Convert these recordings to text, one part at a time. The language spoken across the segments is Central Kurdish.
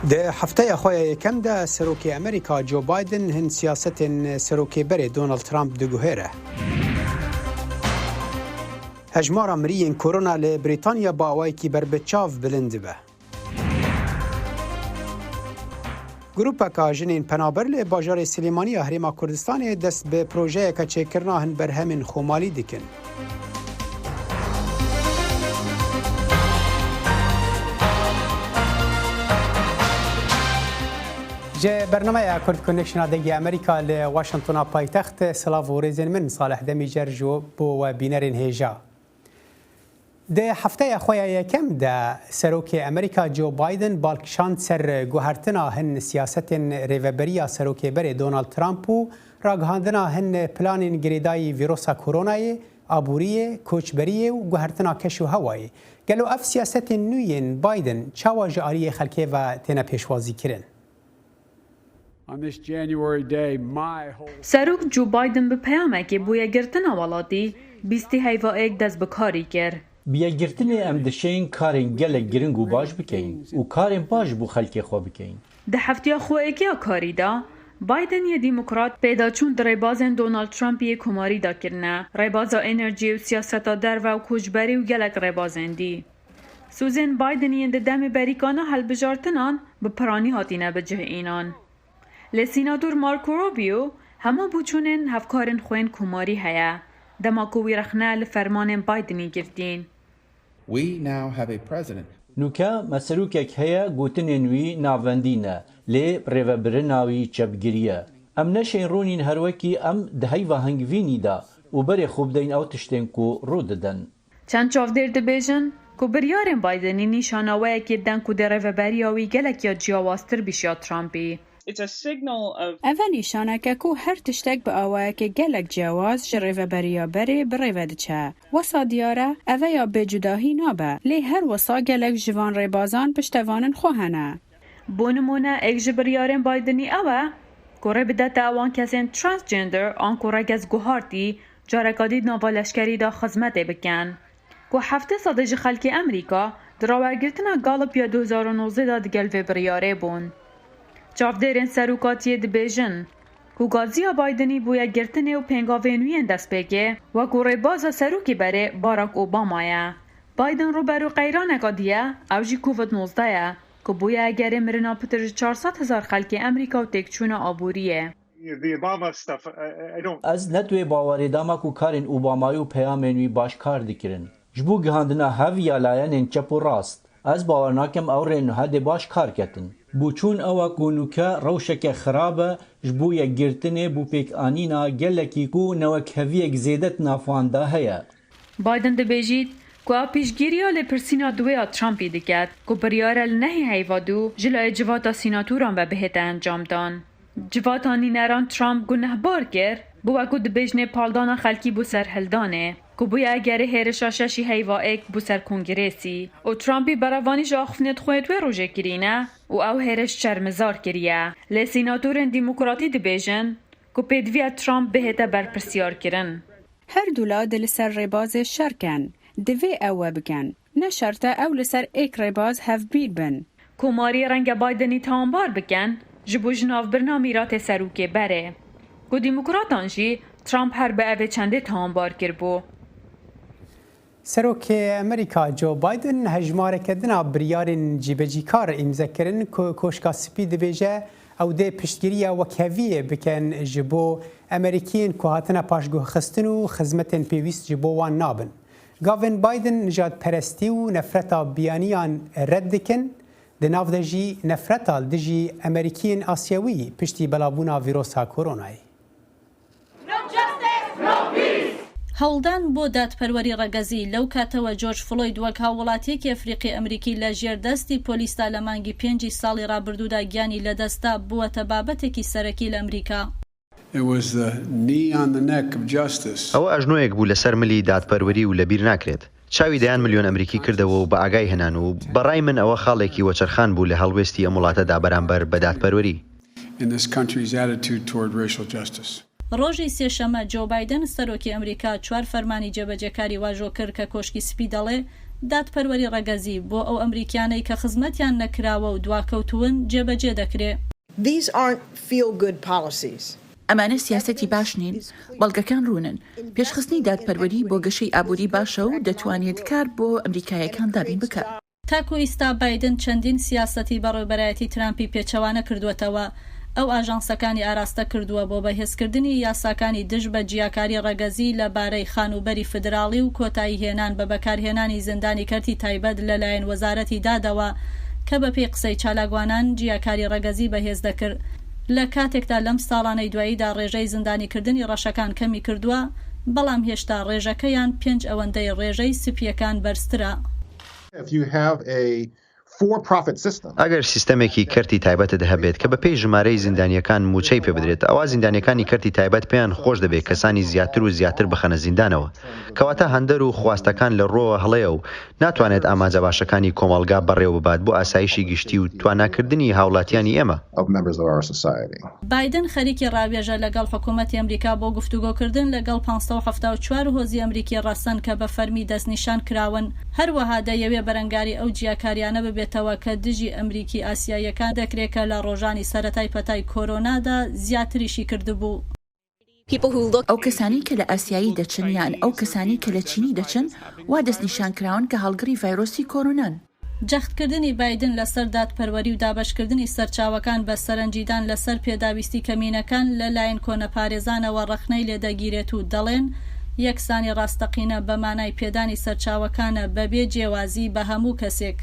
ده هفته خواه یکم ده سروکی امریکا جو بایدن هن سیاست سروکی بری دونالد ترامپ دگوهره. هجمار امریین کرونا لی بریتانیا با آوائی که بر بچاف بلند به. گروپا که جنین پنابر لی باجار سلیمانی هریما کردستان دست به پروژه که چه کرنا هن بر همین خومالی دکن. جه برنامه کرد کنکشن دنگی امریکا لی واشنطن پایتخت سلاف و ریزن من صالح دمی جرجو بو و بینرین هیجا. ده هفته خواه یکم ده سروک امریکا جو بایدن بالکشان سر گوهرتنا هن سیاست ریوبریا سروک بری دونالد ترامپ و راگهاندنا هن پلانین گریدای ویروسا کرونای آبوری کوچبری و گوهرتنا کشو هوایی. گلو اف سیاست نوین بایدن چاوا جاری خلکه و تینا پیشوازی کرن. سروک جو بایدن به پیامه که بویا گرتن آوالادی بیستی هیوا ایک دست بکاری کرد. بیا گرتن ام دشین کارین گله گرنگ و باش بکین و کارین باش بو خلک خو بکین. ده هفته خو ایکی کاری دا بایدن یه دیموکرات پیدا چون در بازن دونالد ترامپ یه کماری دا کرنه ربازا انرژی و سیاستا در و کوچبری و گلک ربازندی. سوزن بایدن یه دم بریکانا حل بجارتنان به پرانی هاتینه بجه اینان. لسیناتور مارکو روبیو همه بوچونن هفکارن خوین کماری هیا دماکوی رخنه لفرمان بایدنی گردین. نوکا مسروکک هیا گوتن نوی ناوندینه لی ریوبرناوی چبگریه. ام نشین رونین هروکی ام دهی و هنگوینی دا و بری خوب دین او تشتین کو رو ددن. چند چافدر دبیجن که بریارن بایدنی نیشانوه که دن که در ریوبریاوی گلک یا جیاواستر بیشیا ترامپی. اوه نیشانه که کو هر تشتک به آوه که گلک جواز جریوه بریا بری بریوه دچه. وسا دیاره اوه یا به جداهی نابه لی هر وسا گلک جوان ریبازان پشتوانن خوهنه. بونمونه اک جبریارن بایدنی اوه که بدت اوان کسین ترانسجندر آن که رگز گوهارتی جارکادی نوالشکری دا خزمت بکن. که هفته صادج خلک امریکا دراورگرتنا گالپ یا 2019 دا دگل بریاره بون. چافدرین سروکاتی دبیجن که گازیا بایدنی بویا گرتنه و پنگاوینوین دست بگه و گوره بازا سروکی بره باراک اوبامایه. بایدن رو برو قیرانه قادیه او جی کووید-19 که بویا اگره مرنا پتر 400,000 خلک امریکا و تکچون آبوریه. از نتوی باوری داما که کارین اوبامای و پیامنوی باش کار دکرن. جبو گهاندنا هاوی آلاین چپ و راست. از باورناکم او رنوها دی باش کار کتن. بوچون اوا گونوکا روشک خرابه جبویا گرتنه بو پیک آنینا گلکی کو نوک هویک زیدت نافوانده هیا. بایدن دبیجید که پیشگیریا لپرسینا دویا ترامپی دکت که بریاره لنهی هیوادو جلوی جواتا سیناتوران و بهت انجام دان. جواتانی نران ترامپ گنه بار کرد بو اکو دبیجنه پالدانا خلکی بو سر هلدانه که بویا اگره هیرشا ششی هیوا ایک بو سر کنگریسی و ترامپی براوانی جا خفنت خویت و روژه کرینه و او هیرش چرمزار کریه. لسیناتورن دیموکراتی دبیجن که پیدویا ترامپ بهتا برپرسیار کرن. هر دولا دل سر ریباز شرکن دوی اوه بکن نه شرطه او لسر ایک ریباز هف بیر بن. کماری رنگ بایدنی تانبار بکن جبو جناف برنامی رات سروکه بره. که دیموکراتان جی ترامپ هر به اوه چنده تانبار کربو. سروک امریکا جو بایدن هجمار کردنا بریارن جیبجی کار امضا کردن که کوشکا سپی دبیجه او ده پشتگیری وکویه بکن جبو امریکین که هاتنا پاشگو خستن و خدمتن پیویست جبو وان نابن. گاوین بایدن نجات پرستی و نفرتا بیانیان رد دکن ده ناو دجی نفرتا دجی امریکین آسیوی پشتی بلابونا ویروسا کرونایی. هەوڵدان بۆ دادپەروەری ڕەگەزی لەو کاتەوە جۆرج فلۆید وەک هاوڵاتیەکی ئەفریقی ئەمریکی لە ژێردەستی پۆلیسدا لە مانگی 5 ساڵی ڕابردوودا گیانی لەدەستا بووەتە بابەتێکی سەرەکی لە ئەمریکا. ئەوە ئەژنۆیەک بوو لەسەر ملی دادپەروەری و لەبیر ناکرێت. چاوی دەیان ملیۆن ئەمریکی کردەوە و بە ئاگای هێنان و بەڕای من ئەوە خاڵێکی وەچەرخان بوو لە هەڵوێستی ئەم وڵاتەدا بەرامبەر بە دادپەروەری. ڕۆژی سێشەمە جۆ بایدن سەرۆکی ئەمریکا 4 فەرمانی جێبەجێکاری واژۆ کرد کە کۆشکی سپی دەڵێ دادپەروەری ڕەگەزی بۆ ئەو ئەمریکانەی کە خزمەتیان نەکراوە و دواکەوتون جێبەجێ دەکرێت. These aren't feel-good policies. ئەمانە سیاسەتی باش نین، بەڵگەکان ڕوونن. پێشخستنی دادپەروەری بۆ گەشەی ئابووری باشە و دەتوانێت کار بۆ ئەمریکایەکان دابین بکات. تاکو ئیستا بایدن چەندین سیاسەتی بەڕێوەبەرایەتی ترامپی پێچەوانە کردوێتەوە. ئەو ئاژانسەکانی ئاراستە کردووە بۆ بەهێزکردنی یاساکانی دژ بە جیاکاری ڕەگەزی لەبارەی خانوبەری فدراڵی و کۆتایی هێنان بە بەکارهێنانی زیندانی کەرتی تایبەت لەلایەن وەزارەتی دادەوە کە بە پێی قسەی چالاکوانان جیاکاری ڕەگەزی بەهێز دەکرد. لە کاتێکدا لەم ساڵانەی دواییدا ڕێژەی زیندانیکردنی ڕەشەکان کەمی کردووە، بەڵام هێشتا ڕێژەکەیان 5 ئەوەندەی ڕێژەی سپیەکان بەرزترە. ئەگەر سیستەمێکی کەرتی تایبەتت هەبێت کە بە پێی ژمارەی زیندانیەکان موچەی پێ بدرێت، ئەوە زیندانیەکانی کەرتی تایبەت پێیان خۆش دەبێت کەسانی زیاتر و زیاتر بخەنە زیندانەوە، کەواتە هەندەر و خواستەکان لە ڕۆوە هەڵەیە و ناتوانێت ئاماجە باشەکانی کۆمەڵگا بەڕێوە ببات بۆ ئاسایشی گشتی و تواناکردنی هاوڵاتیانی ئێمە. بایدن خەریکی ڕاوێژە لەگەڵ حکوومەتی ئەمریکا بۆ گفتوگۆکردن لەگەڵ 574 هۆزی ئەمریکی ڕەسەن کە بە فەرمی دەستنیشان کراون. هەروەها دەیەوێ بەرەنگاری ئەو جیاکاریانە ببێتەوە کە دژی ئەمریکی ئاسیایەکان دەکرێت کە لە ڕۆژانی سەرەتای پەتای کۆرۆنادا زیاتریشی کردبوو. ئەو کەسانی کە لە ئاسیایی دەچن یان ئەو کەسانی کە لە چینی دەچن وا دەستنیشانکراون کە هەڵگری ڤایرۆسی کۆرۆنان. جەختکردنی بایدن لەسەر دادپەروەری و دابەشکردنی سەرچاوەکان بە سەرنجیدان لەسەر پێداویستی کەمینەکان لەلایەن کۆنەپارێزانەوە ڕەخنەی لێدەگیرێت و دەڵێن یەکسانی ڕاستەقینە بە مانای پێدانی سەرچاوەکانە بەبێ جیاوازی بە هەموو کەسێک.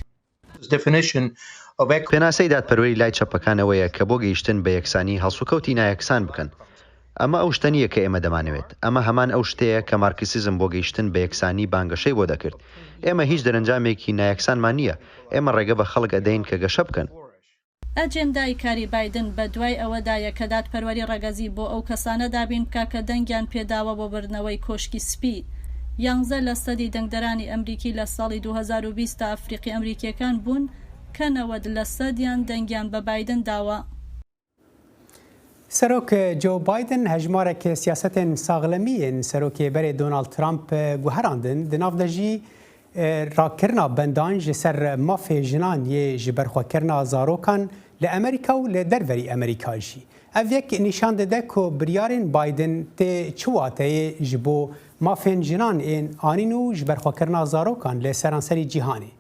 پێناسەی دادپەروەری لای چەپەکانەوەیە کە بۆ گەیشتن بە یەکسانی هەڵسوکەوتی نایەکسان بکەن. ئەمە ئەو شتە نیە کە ئێمە دەمانەوێت. ئەمە هەمان ئەو شتەیە کە مارکسیزم بۆ گەیشتن بە یەکسانی بانگەشەی بۆ دەکرد. ئێمە هیچ دەرەنجامێکی نایەکسانمان نییە. ئێمە ڕێگە بە خەڵک ئەدەین کە گەشە بکەن. ئەجێندای کاری بایدن بە دوای ئەوەدایە کە دادپەروەری ڕەگەزی بۆ ئەو کەسانە دابین بکە کە دەنگیان پێداوە بۆ بردنەوەی کۆشکی سپی. 11% دەنگدەرانی ئەمریکی لە ساڵی 2020 تا ئەفریقی ئەمریکیەکان بوون کە 90% دەنگیان بە بایدن داوە. سەرۆک جو بایدن هەژمارێک سیاسەتên ساغلەمیên سەرۆکێبەرê Donald Trump guherandin di nav de jî rakirina bendan ji ser mafê jinan yê ji berxwekirina zarokan li Amerîka û li derverî Amerîka jî. Ev yek nîşan dide ku biryarên Biden tê çi wateyê ji bo mafên jinan ên anîn û ji berxwekirina zarokan li seranserî cîhanê.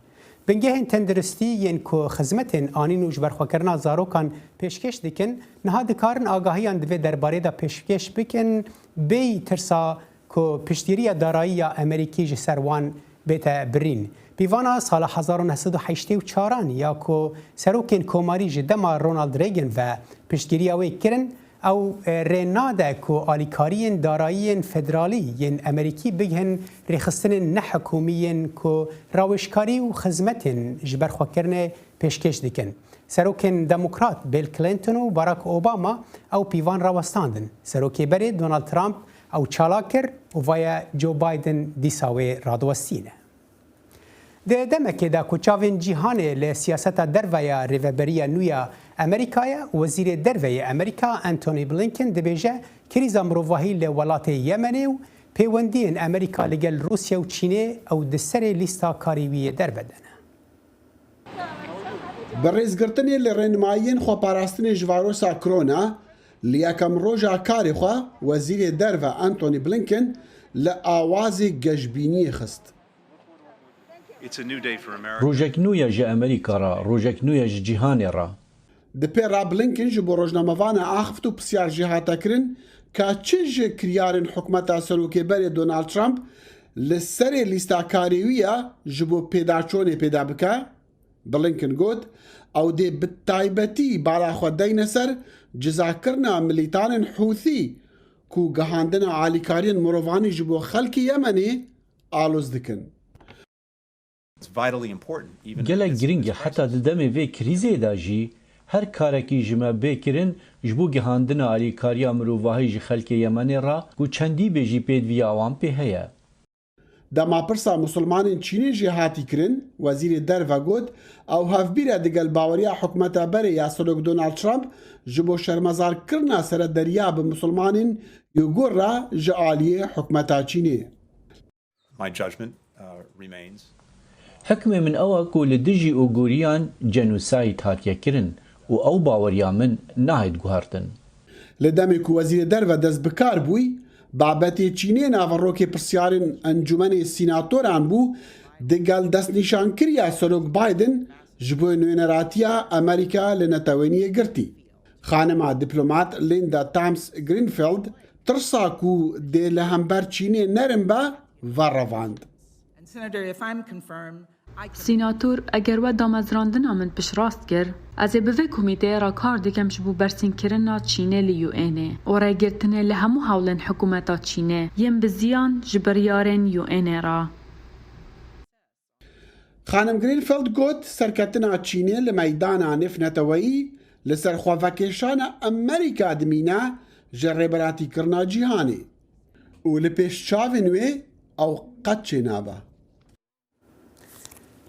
Bingehên tenduristî yên ku xizmetên anîn û ji berxwekirina zarokan pêşkeş dikin, niha dikarin agahiyan divê derbarê de pêşkeş bikin bêyî tirsa ku piştîriya darayiya Amerîkî ji ser wan bête birîn. Pîvana sala 1984 ya ku serokên komarî ji dema Ronald Reagan ve piştgiriya wê kirin, ew rê nade ku alîkariyên darayiyên federalî yên Amerîkî bigihin rêxistinên nehikûmîyên ku rawêşkarî û xizmetên ji berxwekirinê pêşkeş dikin. Serokên Demokrat Bill Clinton û Barack Obama ew pîvan rawestandin. Serokêberê Donald Trump ew çalak kir û vaya Joe Biden dîsa wê radiwestîne. Di demekê de ku çavên cîhanê li siyaseta derveya rêveberiya nû ya Amerîkaya, Wezîrê Derveyê Amerîka Antony Blinken dibêje krîza mirovahî li welatê Yemenê û pêwendiyên Amerîka li gel Rûsya û Çînê ew di serê lîsta karî wî yê derbedin. Bi rêzgirtinê li rênimayiyên xweparastinê ji varosa korona, li yekem roja karê xwe Wezîrê Derve Antony Blinken li awazê geşbîniyê xist. ڕۆژێک نوێیە ji Amerîka re, ڕۆژێک nû ye ji cîhanê re. Di pêra Blinken ji bo rojnamevana axft û pisyar jî hate kirin ka çi ji kiryarên hikûmeta serokêberê Donald Trump li serê lîstakarî wî ya ji bo pêdaçonê pêda bike. Blinken got ew dê bi taybetî bala xwe deyne ser cizakirina milîtanên Hûthî ku gihandina alîkariyên mirovanî ji bo xelkî Yemenê alûz dikin. Gelek giring e heta di demê vê krîzê de jî her karekî ji me bêkirin ji bo gihandina alîkariya mirovahî ji xelkê Yemenê re ku çendî bê jî pêdivîya wan pê heye. Demapirsa musulmanên Çînê jî hatî kirin, Wezîrê Derve got ew hevbîre digel baweriya hikûmeta berê ya Serok Donald Trump ji bo şermezarkirina serederiya bi musulmanên Uygur re ji aliyê hikûmeta Çînê. حکمێ من ئەوە کو لە دژی ئۆگوریان جەنوسایت هاتیەکردن و ئەو باوەریا من ناهێت گوهارتن. لە دەمێک و وەزیرە دەرەوە دەست بکار بووی بابەتێ چینێ ناڤەڕۆکێ پرسیارن ئەنجومەنێ سیناتۆران بوو دەگەڵ دەستنیشانکردیا سەرۆک بایدن ji bo nûneratiya Amerîka li netewêniyê girtî. Xanima dîplomat Linda Thomas-Greenfield tirsa ku dê li hember Çînê nerin be verrevand. سیناتور اگر و دامەزراندنا من پشتڕاست کرد ez ê bi vê komîteyê re kar dikim ji bo bersînkirina Çînê li UNê û rêgirtinê li hemû hewlên hikûmeta Çînê yên bi ziyan ji biryarên UNê re. Xanim Greenfield got serketina Çînê li meydana nêfneteweyî li ser xwevekêşana Amerîka dimîne ji rêberatîkirina cîhanê û li pêşçavên wê ew qet çê nabe.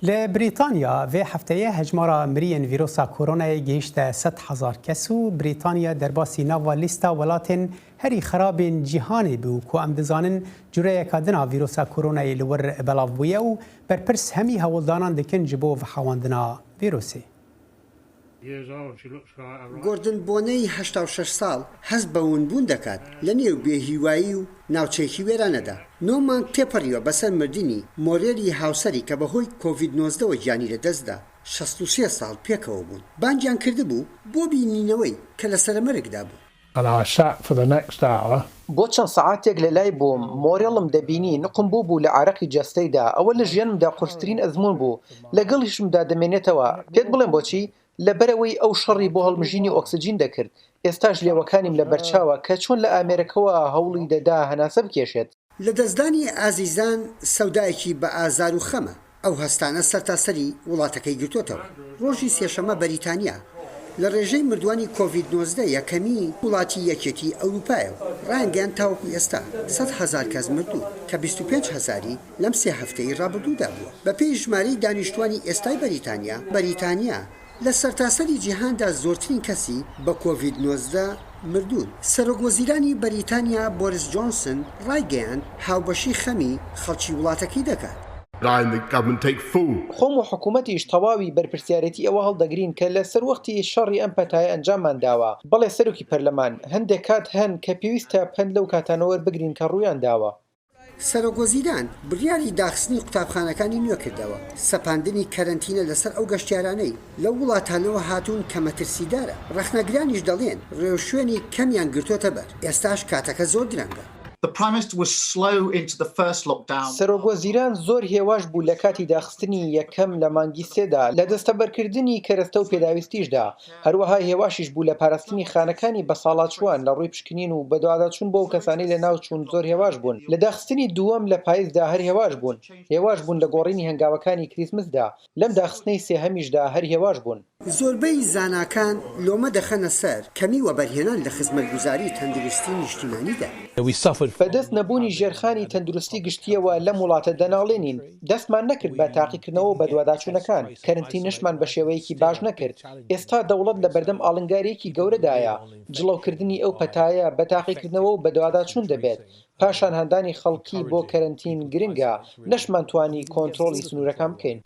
Li Brîtanya vê hefteyê hejmara miriyên vîrusa koronayê gihîşte 100,000 kes û Brîtanya derbasî nava lîsta welatên herî xerabên cîhanê bû ku em dizanin cureyeka dina vîrusa koronayê li wir belav bûye û berpirs hemî hewildanan dikin ji bo vihewandina vîrusê. گۆردنبۆنەی 86 ساڵ هەست بە ونبوون دەکات لە نێو بێهیوایی و ناوچێکی وێرانەدا. 9 مانگ تێپەڕیوە بەسەر مردنی مۆرێری هاوسەری کە بەهۆی کۆڤید-19 گیانی لەدەستدا 63 ساڵ پێکەوە بوون. بانگیان کردبوو بۆ بینینەوەی کە لە سەرمەرگدا بوو. بۆ چەند سەعاتێک لە لای بووم مۆرێڵم دەبینی نقم بوو لە عارەقی جەستەیدا ئەوە لە ژیانمدا قورسترین ئەزمون بوو لەگەڵیشمدا دەمێنێتەوە پێت بڵێم بۆچی لەبەرەوەی ئەو شەڕی بۆ هەڵمژینی ئۆکسجین دەکرد ئێستاش لێوەکانیم لە بەرچاوە کە چۆن لە ئامێرەکەوە هەوڵی دەدا هەناسە بکێشێت. لە دەستدانی ئازیزان سەودایەکی بە ئازار و خەمە ئەو هەستانە سەرتاسەری وڵاتەکەی گرتوتەوە. ڕۆژی سێشەمە بەریتانیا لە ڕێژەی مردوانی کۆڤید-19 یەکەمی وڵاتی یەکێتی ئەوروپایە ڕایگەیان تاوەکو ئێستا 100,000 کەس مردوو کە 25,000 لەم سێ هەفتەی ڕابردوودا بووە. بە پێی ژمارەی دانیشتوانی ئێستای بەریتانیا لە سەرتاسەری جیهاندا زۆرترین کەسی بە کۆڤید-19 مردوون. سەرۆکوەزیرانی بەریتانیا بۆریس جۆنسن ڕایگەیان هاوبەشی خەمی خەڵکی وڵاتەکەی دەکات. خۆم و حکوومەتیش تەواوی بەرپرسیارەتی ئەوە هەڵدەگرین کە لە سەر وەختی شەڕی ئەم پەتایە ئەنجاممان داوە. بەڵێ سەرۆکی پەرلەمان هەندێک کات هەن کە پێویستە پند لەو کاتانەوە بگرین کە ڕوویان داوە. سەرۆکوەزیران بڕیاری داخستنی قوتابخانەکانی نوێ کردەوە. سەپاندنی کەرەنتینە لەسەر ئەو گەشتیارانەی لەو وڵاتانەوە هاتوون کە مەترسیدارە. ڕەخنەگرانیش دەڵێن ڕێوشوێنی کەمیان گرتوتە بەر. ئێستاش کاتەکە زۆر درەنگە. سەرۆکوەزیران زۆر هێواش بوو لە کاتی داخستنی یەکەم لە مانگی سێدا لە دەستەبەرکردنی کەرەستە و پێداویستیشدا هەروەها هێواشیش بوو لە پاراستنی خانەکانی بە ساڵاتچوان لە ڕووی پشکنین و بەدواداچوون بۆ کەسانی لە ناوچوون زۆر هێواش بوون. لە داخستنی دووەم لە پاییزدا هەر هێواش بوون. هێواش بوون لە گۆڕینی هەنگاوەکانی کریسمسدا لەم داخستنەی سێهەمیشدا هەر هێواش بوون. زۆربەی زاناکان لۆمە دەخەنە سەر کەمی وەبەرهێنان لە خزمەتگوزاری تەندروستی نیشتیمانیدا. بەدەست نەبوونی ژێرخانی تەندروستی گشتیەوە لەم وڵاتە دەناڵێنین دەستمان نەکرد بە تاقیکردنەوە بە دوواداچوونەکان کەرنتینشمان بە شێوەیەکی باش نەکرد. ئێستا دەوڵەت لە بەردەم ئاڵنگارێکی گەورەدایە جڵەوکردنی ئەو پەتایە بە تاقیکردنەوە و بە دوواداچوون دەبێت. پاشان هەندانی خەڵکی بۆ کەرنتین گرنگە نەشمان توانی کۆنتڕۆڵی سنوورەکان بکەین.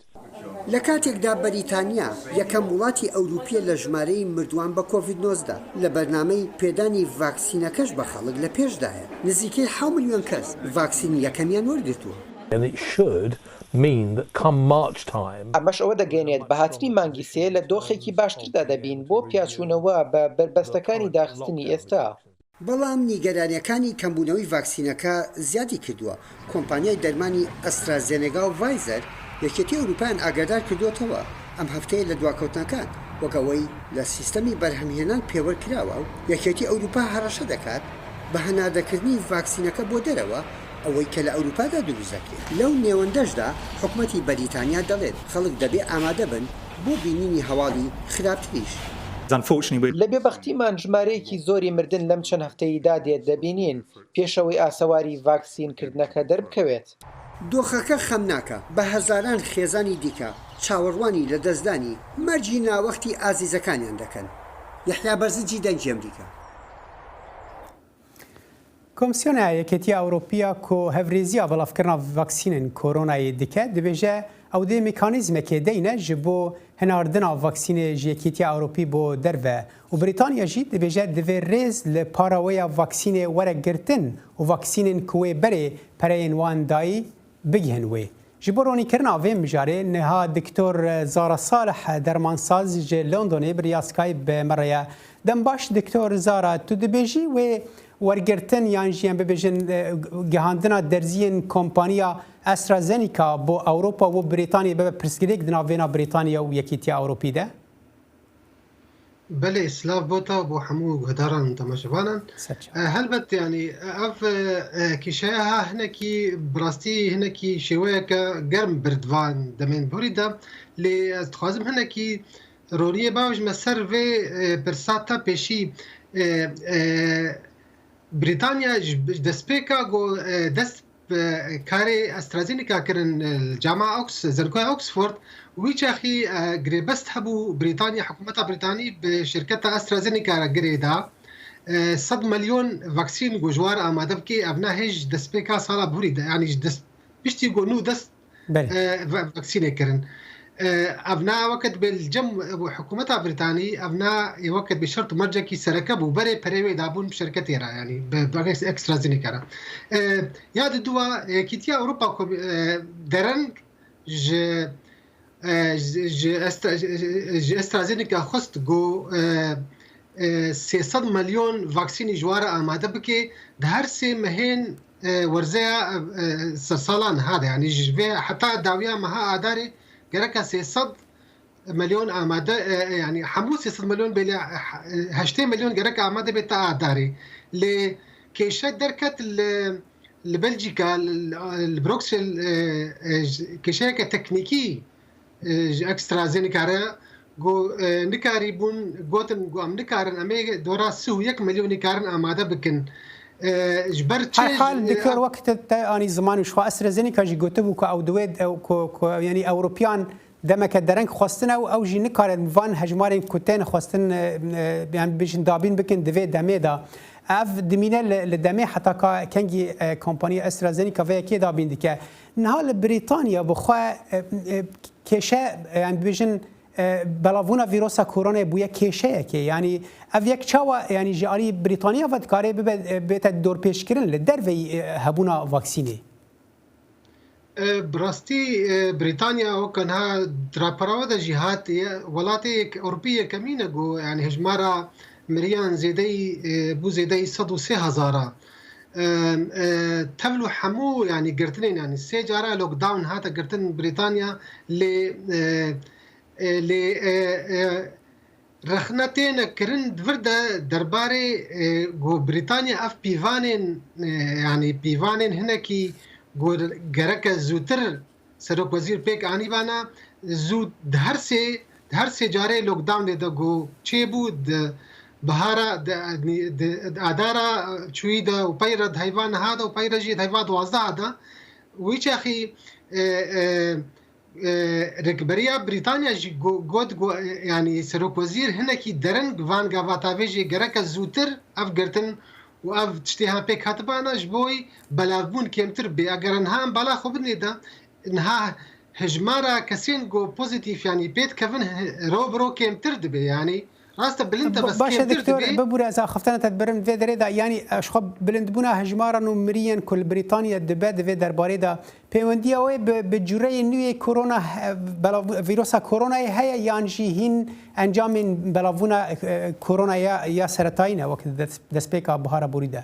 لە کاتێکدا بەریتانیا یەکەم وڵاتی ئەوروپیە لە ژمارەی مردووان بە کۆڤید-19 لە بەرنامەی پێدانی ڤاکسینەکەش بە خەڵک لە پێشدایە نزیکەی 7 ملیۆن کەس ڤاکسین یەکەمیان وەرگرتووە. ئەمەش ئەوە دەگەێنێت بە هاتنی مانگی سێ لە دۆخێکی باشتردا دەبین بۆ پیاچوونەوە بە بربەستەکانی داخستنی ئێستا. بەڵام نیگەرانیەکانی کەمبوونەوەی ڤاکسینەکە زیادی کردووە. کۆمپانیای دەرمانی ئەسترازێنێگا و ڤایزەر یەکێتی ئەوروپایان ئاگادار کردوتەوە ئەم هەفتەیە لە دواکەوتنەکان وەکەوەی لە سیستەمی بەرهەمهێنان پێوەرکراوە و یەکێتی ئەوروپا هەڕەشە دەکات بە هەناردەکردنی ڤاکسینەکە بۆ دەرەوە ئەوەی کە لە ئەوروپادا دروست دەکرێت. لەو نێوەندەشدا حکومەتی بەریتانیا دەڵێت خەڵک دەبێ ئامادە بن بۆ بینینی هەواڵی خراپتریش. لە بێبەختیمان ژمارەیەکی زۆری مردن لەم چەند هەفتەیەدا دێت دەبینین پێشەوەی ئاسەواری ڤاکسینکردنەکە دەربکەوێت. دۆخەکە خەمناکە بە هەزاران خێزانی دیکە چاوەڕوانی لە دەستدانی مەرجی ناوەختی ئازیزەکانیان دەکەن. یەحیا بەرزجی دەنگی ئەمریکا. کمیسیون یکیتی اوروپیا کو هفریزیا بلافکرنا واکسین کرونا دیکه دبیجه او دی میکانیزم که دینه جبو هناردنا واکسین یکیتی اوروپی بو دروه و بریتانیا جی دبیجه دوی ریز لپاراویا واکسین ورگرتن و واکسین کوی بری پرین وان دای بگهنوی جبو رونی کرنا ویم مجاره نها دکتور زارا صالح درمانساز جه لندنی بریاسکای بمریا دم باش دکتور زارا تو دبیجی و ورگرتن یان جیان ببیجن گهاندنا درزین کمپانیا استرازنیکا بو اوروپا و بریتانیا به پرسگریک دناوینا بریتانیا و یکیتی اوروپی ده؟ بله اسلاف بوتا بو حمو هداران تماشبانا هلبت يعني اف كيشاها هناكي براستي هناكي شويه كقرم بردوان دمين بوريدا لي تخازم هناكي روريه باوج مسر في برساتا بشي بريطانيا دسبيكا جو دس كاري استرازينيكا كرن الجامعة أوكس زرقاء أوكسفورد ويشاخي قريبست حبو بريطانيا حكومتها بريطاني بشركتها استرازينيكا قريدا 100 مليون فاكسين جو جوار آماده بكي أبنا هيج دسبيكا صالة بوريدا يعني دس بيشتي جو نو دس فاكسين كرن أبنا وقت بالجم حكومتها بريطاني أبنا وقت بشرط مرجكي سركبوا بري بريوي دابون بشركتها يعني باكس اكسترازينيكا يا دوا كيتيا أوروبا درن ج استرازينيكا خست جو 300 مليون فاكسين جوار آماده بكي دهر سي مهين ورزيا سرسالان هذا يعني حتى داوية مها آداري جركا 300 مليون آماده يعني حمو 300 مليون بلا 8 مليون جركا آماده بتا داري لكيشات دركت لبلجيكا البروكسل كيشاكا تكنيكي اكسترازينيكا جو نكاري بون جوتن جو ام نكارن امي دورا سو 1 مليون نكارن آماده بكن جبرت حال دكتور وقت اني زمان وشو استرازينيكا جي جوتبو او دويد او يعني اوروبيان دمك درنگ خواستن او جي نكارن فان هجمارين كوتين خواستن يعني بيجن دابين بكن دوي دميدا اف دمينه لدمي حتى كانجي كومباني استرازينيكا في كي دابين ديك نهال بريطانيا بخوا كيشا يعني بيجن بلاونا فيروسا كورونا بويا كيشا كي يعني افيك تشاوا يعني جاري بريطانيا فتكاري بيت دور پیش کرن لدروي هبونا فاكسيني براستي بريطانيا وكانها دراپراودا جهات ولاتي اوروبيه كمينه جو يعني هجمارا مريان زيدي بو زيدي 103,000 تبلو حمو يعني قرتنين يعني سيجارة لوك داون هاتا قرتن بريطانيا ل رخنتين كرن دفردا درباري جو بريطانيا اف بيفانين يعني بيفانين هناكي جو جركا زوتر سروك وزير بيك اني بانا زود دهرسي جاري لوك داون ده جو تشيبو بهارا ادارا چويدا وبيرد حيوان هذا وبيرجي حيوان 12 هذا ويش اخي ركبريا بريطانيا جي جود يعني سروك وزير هناكي درنگ فان غافاتافيجي جركا زوتر افغرتن واف تشتيها بيك هاتبانا جبوي بلافون كيمتر بي اگرنها بلا خوبني ده انها هجمارا كسين جو بوزيتيف يعني بيت كفن روبرو كيمتر دبي يعني راسته بلند بس باشه دكتور ببورا اذا خفتنا تدبرن في دريدا يعني اشخب بلند بونا هجمارا نمريا كل بريطانيا دباد في درباريدا بيونديا وي بجوري نوي كورونا بلا فيروسا كورونا هي يعني هين انجام بلافونا كورونا يا سرطاينا وقت دسبيكا بهارا بوريدا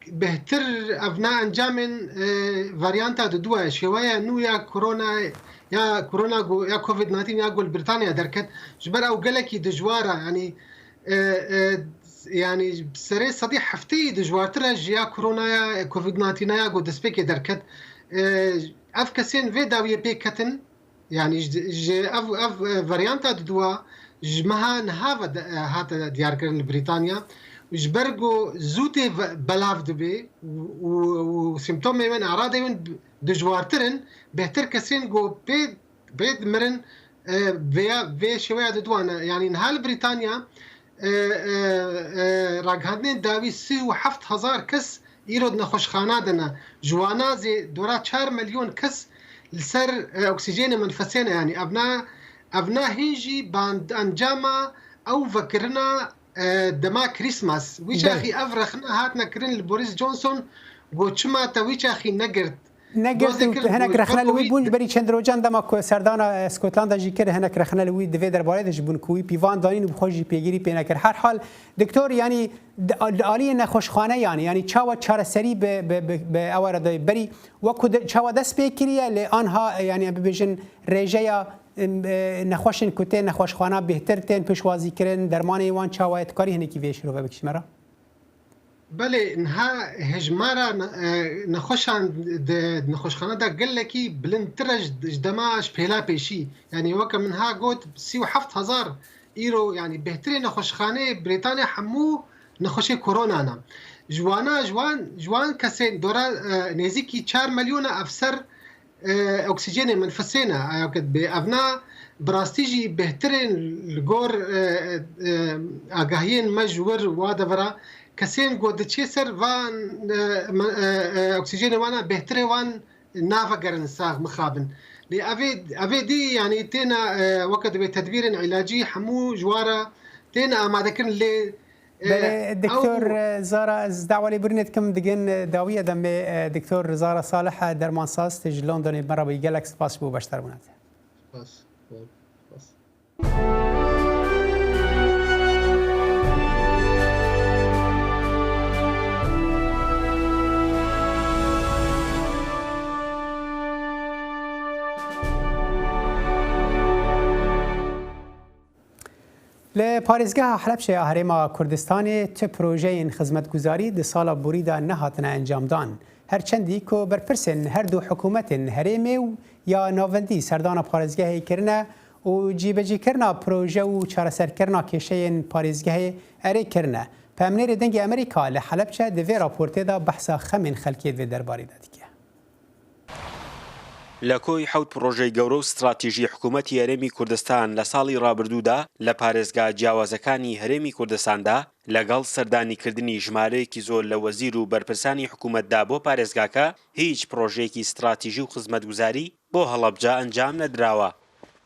بهتر ابناء انجام فاريانتا دوا شويه نو يا كورونا يا كورونا يا كوفيد 19 يا قول بريطانيا دركت جبر او قالكي دجواره يعني سري صديق حفتي دجوار ترج يا كورونا يا كوفيد 19 يا قول دسبيكي دركت اف كسين في داويه بيكتن يعني اف فاريانتا دوا جمها نهاف هات ديار كرن بريطانيا جبرجو زوتي بلاف دبي وسيمتوم من اعراض دجوارترن بهتر كسين جو بيد مرن في شويه دوانا يعني نهال بريطانيا ڕاگەاندنێن داوی 37,000 کەس ئیرۆ نەخۆشخانە دەنا جوانازێ دۆرا 4 ملیۆن کەس لەسەر ئۆکسیژێنە منفەسێنە ینی ئەڤنا هێژی ئەنجامە ئەو ڤەکردنا دەما کریسماس ویچاخی ئەڤ رەخنە هاتنەکردن لە بۆریس جۆنسۆن بۆ چماتە ویچاخی نەگرت هەنێک رەخنە لەوی بوون بەری چەند ڕۆژان دەما سەردانە اسکۆتلاندا ژی کرد هەنێک رەخنە لەوی دەوێ دەربارەی دەژ بوون کوی پیوان دانین و بخۆشی پێگیری پێ نەکرد هەر حال دکتۆر ینی عالیە نەخۆشخانە ینی چاوە چارەسەری بە ئەوەرە دای بەری وەکو چاوە دەست پێ کریە لێ ئانها ینی ببێژن ڕێژەیە نەخۆشن کوتێن نەخۆشخانە بهتر تێن پشوازیکردن دەرمانی وان چاوایەتکاری هەنێکی وێشرۆڤە بکشمەرە بەێ نها هێژمارە نەخۆشان نەخۆشخانەدا گەلێکی بلندترش دەماش پێلا پێشی ینی وەکە منها گوت 37,000 ئیرۆ ینی بهترین نەخۆشخانەی بریتانیا هەموو نەخۆشی کۆرۆنانە جوان کەسێن دۆرا نێزیکی 4 ملیۆنە ئەفسەر ئۆکسیژێنێ منفەسێنە ئاکت بێ ئەڤنا براستیژی بهترین لەگۆر ئاگاهیên مەژور وا دەڤرا کەسێن گۆ دەچێ سەر وان ئۆکسیژێنە وانە بهترێ وان ناڤەگەرن ساغ مخابن لێ ئەvê دی ینی تێنە وەکە دەبێت تەدبیرن عیلاجی هەموو ژوارە تێنە ئامادەکردن لێ دکتۆر زارا داوای برنێت کەم دگەن داویە دەمێ دکتۆر زارا ساڵح دەرمانساز تژ لۆندۆنی مەڕەبی گەلێک سپاس بوو بەشتر بوونات لی پارێزگەها حەلەبشەیە هەرێما کوردستانی چ پرۆژەیەن خزمەتگوزاری دی ساڵا بوریدا نەهاتنە ئەنجامدان هەرچەندی کۆ بەرپرسن هەردوو حکوومەتن هەرێمێ و یا ناوەندی سەردانە پارێزگەهەیەکردنە و جیبەجیکردنا پرۆژە و چارەسەرکردنا کێشەیەن پارێزگەهەیە ئەرێکردنە پامنێرە دەنگی ئەمریکا لە حەلەبشە دەوێ راپۆرتێدا بەحسا خەمێن خەلکێت وێ دەربارەیدا دیکە لە کۆی حوت پرۆژەی گەورە و استراتیژی حکوومەتی هەرێمی کوردستان لە ساڵی ڕابردوودا لە پارێزگا جیاوازەکانی هەرێمی کوردستاندا لەگەڵ سەردانیکردنی ژمارەیەکی زۆر لە وەزیر و بەرپرسانی حکوومەتدا بۆ پارێزگاکە هیچ پرۆژەیەکی استراتیژی و خزمەتگوزاری بۆ هەڵەبجە ئەنجام نەدراوە.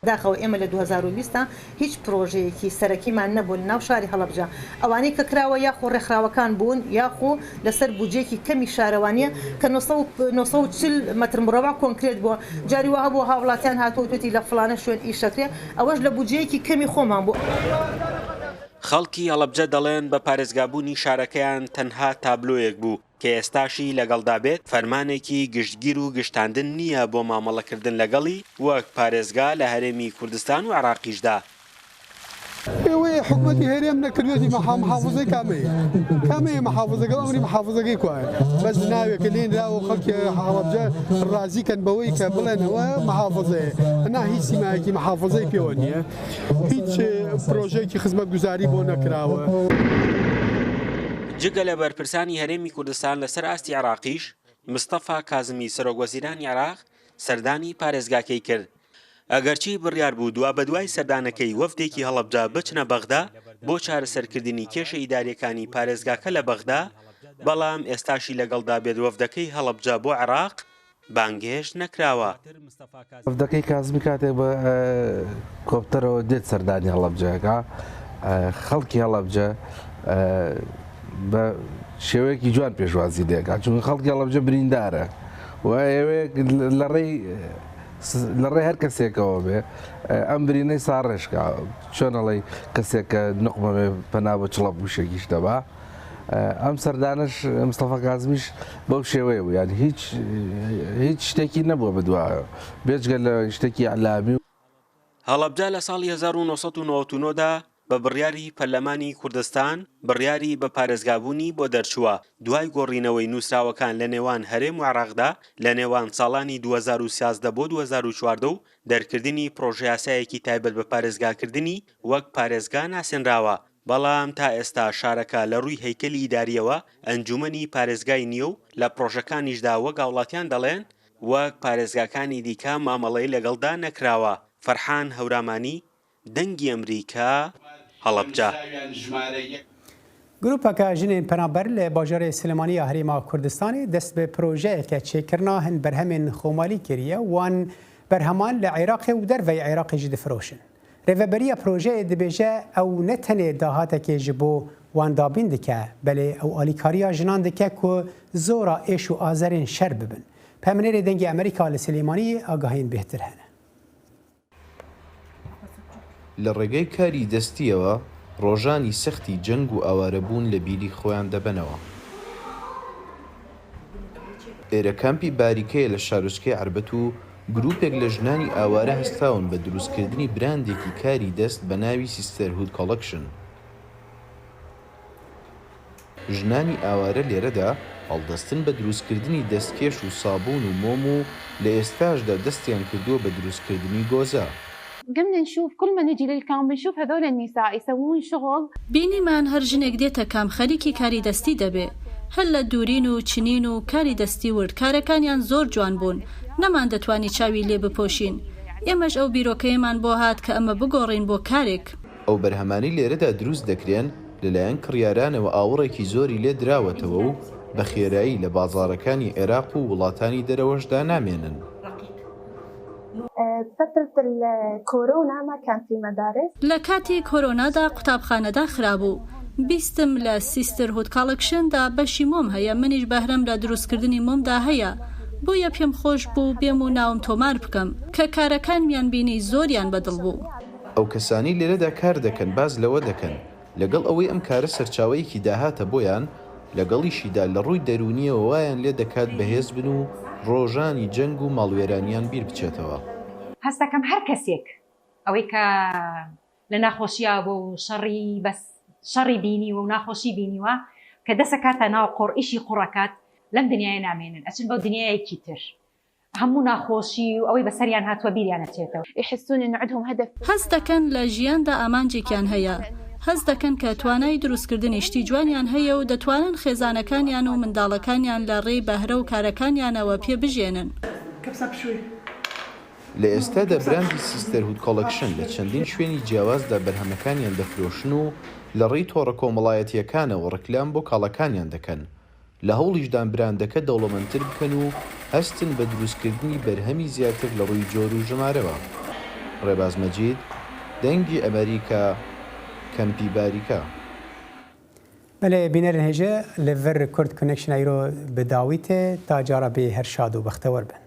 داخەوە ئێمە لە 2020 هیچ پرۆژەیەکی سەرەکیمان نەبوون ناو شاری هەڵەبجە ئەوانەی کە کراوە یاخۆ ڕێکخراوەکان بوون یاخۆ لەسەر بودجێکی کەمی شارەوانیە کە 940 مەتر مرۆڤ کۆنکرێت بووە جاری وها بۆ هاوڵاتیان هاتووەتی لە فلانە شوێن ئیشەکرێ ئەوەش لە بودجەیەکی کەمی خۆمان بوو. خەڵکی هەڵەبجە دەڵێن بە پارێزگابوونی شارەکەیان تەنها تابلۆیەک بوو کە ئێستاشی لەگەڵدا بێت فەرمانێکی گشتگیر و گشتاندن نییە بۆ مامەڵەکردن لەگەڵی وەک پارێزگا لە هەرێمی کوردستان و عراقیشدا. ئێوەیە حکوومەتی هەرێم نەکردێتی محافزەی کامەیە محافزەکە ئەمری محافزەکەی کوایە بەس ناوێکە لێنراوە خەڵکی هەڵەبجە ڕازیکەن بەوەی کە بڵێنەوە محافزەیە ئەنا هیچ سیمایەکی محافزەی پێوە نییە هیچ پرۆژەیەکی خزمەتگوزاری بۆ نەکراوە. جگە لە بەرپرسانی هەرێمی کوردستان لەسەر ئاستی عراقیش مستەفا کازمی سەرۆکوەزیرانی عراق سەردانی پارێزگاکەی کرد. ئەگەرچی بڕیار بوو دوا بە دوای سەردانەکەی وەفدێکی هەڵەبجە بچنە بەغدا بۆ چارەسەرکردنی کێشە ئیداریەکانی پارێزگاکە لە بەغدا بەڵام ئێستاشی لەگەڵدا بێت وەفدەکەی هەڵەبجە بۆ عراق بانگهێشت نەکراوە. وەفدەکەی کازمی کاتێک بە کۆپتەرەوە دێت سەردانی هەڵەبجەکە خەڵکی هەڵەبجە بە شێوەیەکی جوان پێشوازی دێکات چون خەڵکی هەڵەبجە بریندارە و ئێوەیەک لە ڕێ هەر کەسێکەوە بێ ئەم برینەی ساڕێشکا چۆنەڵی کەسێکە نقمەوێ پەنا بە چڵە بوشێکیش دەبا ئەم سەردانش مستەفا کازمیش بەو شێوەیە بوو یانی هیچ شتێکی نەبووە بەدوایە بێجگە لە شتێکی علامی. هەڵەبجە لە ساڵی 1999دا بە بڕیاری پەرلەمانی کوردستان بڕیاری بە پارێزگابوونی بۆ دەرچووە دوای گۆڕینەوەی نووسراوەکان لە نێوان هەرێم و عراقدا لە نێوان ساڵانی 2013 بۆ 2014 و دەرکردنی پرۆژە یاسایەکی تایبەت بە پارێزگاکردنی وەک پارێزگا ناسێنراوە بەڵام تا ئێستا شارەکە لە ڕووی هەیکەلی ئیداریەوە ئەنجومەنی پارێزگای نییە و لە پرۆژەکانیشدا وەک هاوڵاتیان دەڵێن وەک پارێزگاکانی دیکە مامەڵەی لەگەڵدا نەکراوە. فەرحان هەورامانی دەنگی ئەمریکا هەڵەبجە. گروپەکە ژنên پەنابەر لە باژارê Silêmaniya Herêma Kurdistanê dest bi projeyeke çêkirina hin berhemên xômalî kiriye wan berheman li Iraqê û derveyê Iraqê jî difiroşin. Rêveberiya projeyê dibêje ew ne tenê dahatekê ji bo wan dabîn dike, belê ew alîkariya jinan dike ku zora êş û azerên şer bibin. Pemnêrê dengê Amerîka li Silêmaniyê agahiyên bêhtir hene. لە ڕێگەی کاری دەستیەوە ڕۆژانی سەختی جەنگ و ئاوارەبوون لە بیری خۆیان دەبنەوە. ئێرە کامپی باریکەیە لە شارۆچکەی عربەت و گروپێک لە ژنانی ئاوارە هەستاون بە دروستکردنی براندێکی کاری دەست بە ناوی سیستەرهود کۆڵەکشن. ژنانی ئاوارە لێرەدا هەڵدەستن بە دروستکردنی دەستکێش و سابوون و مۆم و لە ئێستاشدا دەستیان کردووە بە دروستکردنی گۆزە. قمنا نشوف كل ما نجي للكامب نشوف هذول النساء يسوون شغل بینیمان هەر ژنێک دێتە کام خەریکی کاری دەستی دەبێ هەر لە دوورین و چنین و کاری دەستی ورد کارەکانیان زۆر جوان بوون نەمان دەتوانی چاوی لێ بپۆشین ئێمەش ئەو بیرۆکەیەمان بۆ هات کە ئەمە بگۆڕین بۆ کارێک ئەو بەرهەمانی لێرەدا دروست دەکرێن لەلایەن کڕیارانەوە ئاوڕێکی زۆری لێ دراوەتەوە و بە خێرایی لە بازاڕەکانی عێراق و وڵاتانی دەرەوەشدا نامێنن. فترة الكورونا ما كان في مدارس. لكاتي كورونا دا قوتابخانە دا خرابوو. بیستم لە سیستەرهود کاڵەکشندا بەشی مۆم هەیە منیش بەهرەم لە دروستکردنی مۆمدا هەیە. بۆیە پێم خۆش بوو بێم و ناوم تۆمار بکەم کە کارەکانمیان بینی زۆریان بەدڵ بوو. ئەو کەسانی لێرەدا کار دەکەن باز لەوە دەکەن لەگەڵ ئەوەی ئەم کارە سەرچاوەیەکی داهاتە بۆیان لەگەڵیشیدا لە ڕووی دەرونیەوە وایان لێ دەکات بەهێز بن و ڕۆژانی جەنگ و ماڵوێرانیان بیر بچێتەوە. هەستەکەم هەر کەسێک ئەوەی کە لە ناخۆشییا بۆ شەڕی بەس شەڕی بینی و ناخۆشی بینیوە کە دەسەکاتە ناو قۆڕئیشی قوڕەکات لەم دنیای نامێنن ئەچن بەو دنیایەکی تر هەموو ناخۆشی و ئەوەی بەسەریان هاتووە بیریانە چێتەوە يحسون إن عندهم هدف. هەست دەکەن لە ژیاندا ئامانجێکیان هەیە هەست دەکەن کە توانای دروستکردنی شتی جوانیان هەیە و دەتوانن خێزانەکانیان و منداڵەکانیان لە ڕێی بەهرە و کارەکانیانەوە پێ بژێنن. لە ئێستادا براندی سیستەرهود کۆڵەکشن لە چەندین شوێنی جیاوازدا بەرهەمەکانیان دەفرۆشن و لە ڕێی تۆڕە کۆمەڵایەتیەکانەوە ڕکلام بۆ کاڵەکانیان دەکەن لە هەوڵیشدان براندەکە دەوڵەمەندتر بکەن و هەستن بە دروستکردنی بەرهەمی زیاتر لە ڕووی جۆر و ژمارەوە. ڕێباز مەجید دەنگی ئەمریکا کەمپی باریکە. بەڵێ بینەرن هێژە لەڤەر کورد کۆنێکشن ئەیرۆ بەداویتێ تا جارە بێ هەر شاد و بەختەوەر بن.